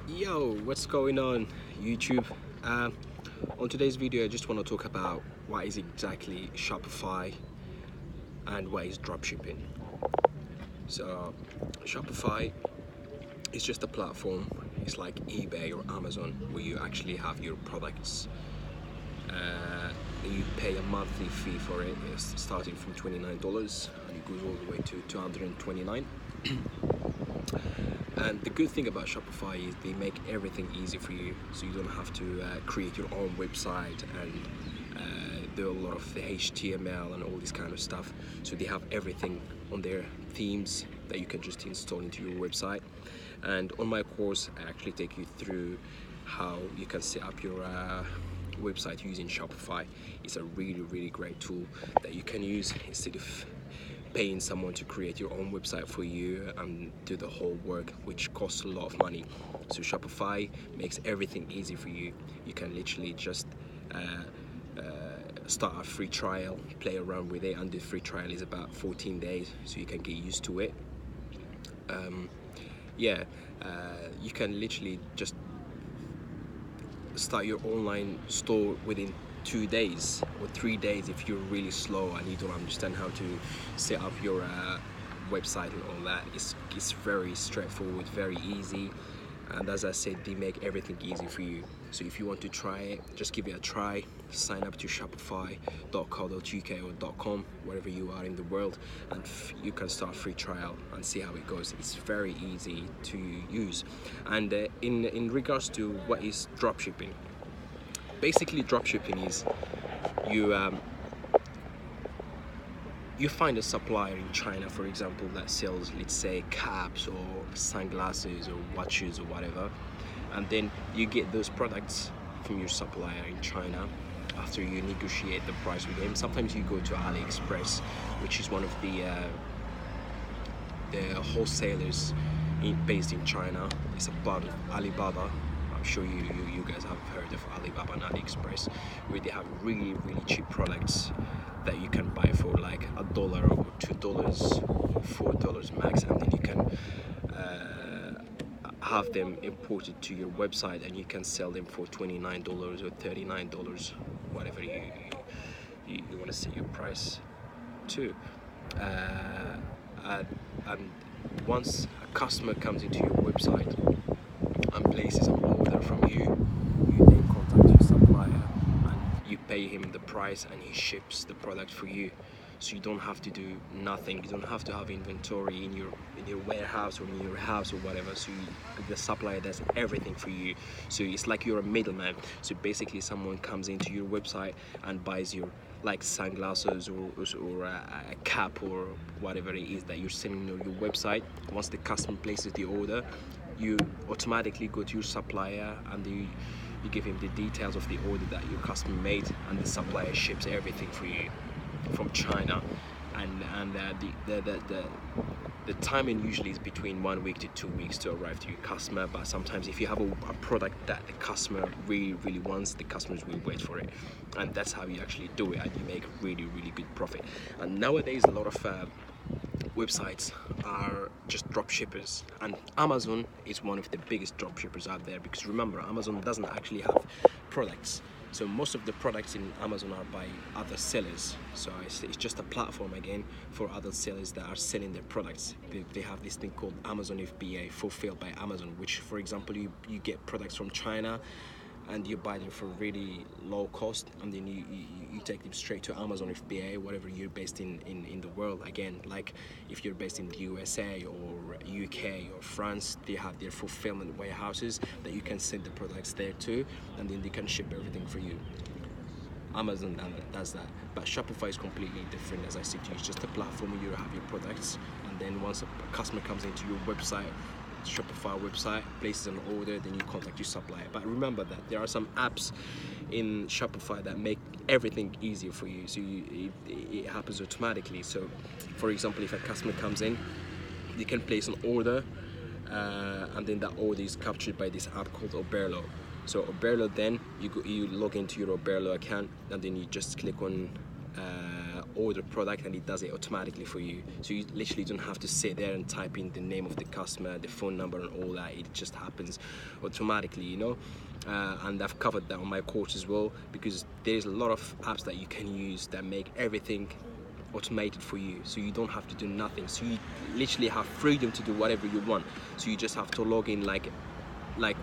Yo, what's going on YouTube? On today's video I just want to talk about what is exactly Shopify and what is dropshipping. So Shopify is just a platform. It's like eBay or Amazon where you actually have your products and you pay a monthly fee for it. It's starting from $29 and it goes all the way to $229. And the good thing about Shopify is they make everything easy for you, so you don't have to create your own website and do a lot of the HTML and all this kind of stuff. So they have everything on their themes that you can just install into your website. And on my course I actually take you through how you can set up your website using Shopify. It's a really great tool that you can use instead of paying someone to create your own website for you and do the whole work, which costs a lot of money. So Shopify makes everything easy for you. You can literally just start a free trial, play around with it, and the free trial is about 14 days, so you can get used to it. You can literally just start your online store within 2 days or 3 days if you're really slow and you don't understand how to set up your website and all that. It's very straightforward, very easy, and as I said, they make everything easy for you. So if you want to try it, just give it a try. Sign up to shopify.co.uk or .com, wherever you are in the world, and you can start a free trial and see how it goes. It's very easy to use. And in regards to what is dropshipping, basically dropshipping is you find a supplier in China, for example, that sells, let's say, caps or sunglasses or watches or whatever, and then you get those products from your supplier in China after you negotiate the price with him. Sometimes you go to AliExpress, which is one of the wholesalers based in China. It's a part of Alibaba. I'm sure you guys have heard of Alibaba and AliExpress, where they have really cheap products that you can buy for like $1 or $2 or $4 max, and then you can have them imported to your website and you can sell them for $29 or $39, whatever you want to set your price to. And once a customer comes into your website and places an order from you, you then contact your supplier and you pay him the price and he ships the product for you. So you don't have to do nothing. You don't have to have inventory in your warehouse or in your house or whatever. So the supplier does everything for you. So it's like you're a middleman. So basically someone comes into your website and buys your like sunglasses or a cap or whatever it is that you're selling on your website. Once the customer places the order, you automatically go to your supplier and you give him the details of the order that your customer made, and the supplier ships everything for you from China. And the timing usually is between 1 week to 2 weeks to arrive to your customer, but sometimes if you have a product that the customer really wants, the customers will wait for it, and that's how you actually do it, and you make really good profit. And nowadays a lot of websites are just drop shippers, and Amazon is one of the biggest drop shippers out there, because remember, Amazon doesn't actually have products. So most of the products in Amazon are by other sellers. So it's just a platform again for other sellers that are selling their products. They have this thing called Amazon FBA, fulfilled by Amazon, which, for example, you get products from China and you buy them for really low cost, and then you take them straight to Amazon FBA, whatever you're based in the world. Again, like if you're based in the USA or UK or France, they have their fulfillment warehouses that you can send the products there to, and then they can ship everything for you. Amazon does that, but Shopify is completely different. As I said to you, it's just a platform where you have your products, and then once a customer comes into your website, Shopify website, places an order, then you contact your supplier. But remember that there are some apps in Shopify that make everything easier for you, so it happens automatically. So for example, if a customer comes in, they can place an order, and then that order is captured by this app called Oberlo. So Oberlo, then you log into your Oberlo account, and then you just click on order product and it does it automatically for you. So you literally don't have to sit there and type in the name of the customer, the phone number and all that. It just happens automatically, you know. And I've covered that on my course as well, because there's a lot of apps that you can use that make everything automated for you, so you don't have to do nothing. So you literally have freedom to do whatever you want. So you just have to log in like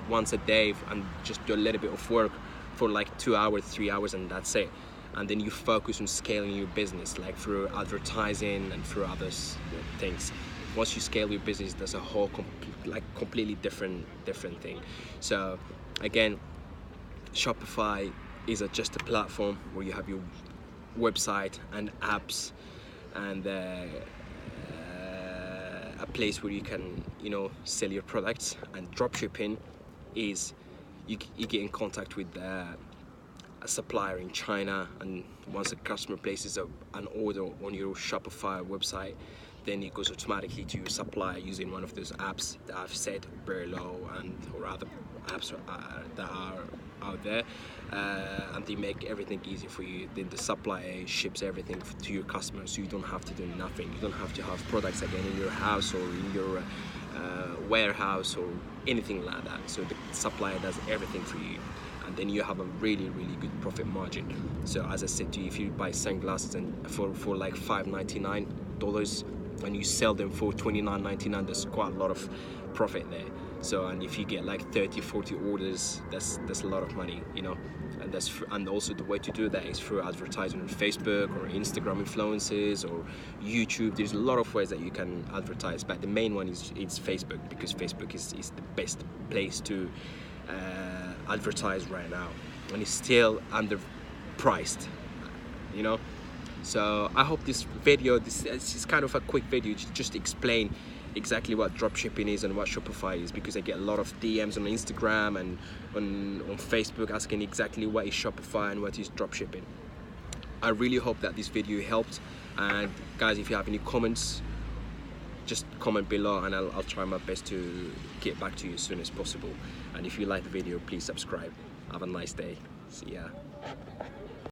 once a day and just do a little bit of work for like 2 hours, 3 hours, and that's it. And then you focus on scaling your business, like through advertising and through other things. Once you scale your business, that's a whole completely different thing. So again, Shopify is just a platform where you have your website and apps and a place where you can, you know, sell your products. And dropshipping is you get in contact with a supplier in China, and once a customer places an order on your Shopify website, then it goes automatically to your supplier using one of those apps that I've said, Berlo or other apps that are out there, and they make everything easy for you. Then the supplier ships everything to your customers, so you don't have to do nothing. You don't have to have products again in your house or in your warehouse or anything like that. So the supplier does everything for you, and then you have a really good profit margin. So as I said to you, if you buy sunglasses and for like $5.99 and you sell them for $29.99, there's quite a lot of profit there. So, and if you get like 30-40 orders, that's a lot of money, you know. And also the way to do that is through advertising on Facebook or Instagram influencers or YouTube. There's a lot of ways that you can advertise, but the main one is Facebook, because Facebook is the best place to advertise right now, and it's still underpriced, you know. So I hope this video, this is kind of a quick video to just explain exactly what dropshipping is and what Shopify is, because I get a lot of DMs on Instagram and on Facebook asking exactly what is Shopify and what is dropshipping. I really hope that this video helped, and guys, if you have any comments, just comment below and I'll try my best to get back to you as soon as possible. And if you like the video, please subscribe. Have a nice day. See ya.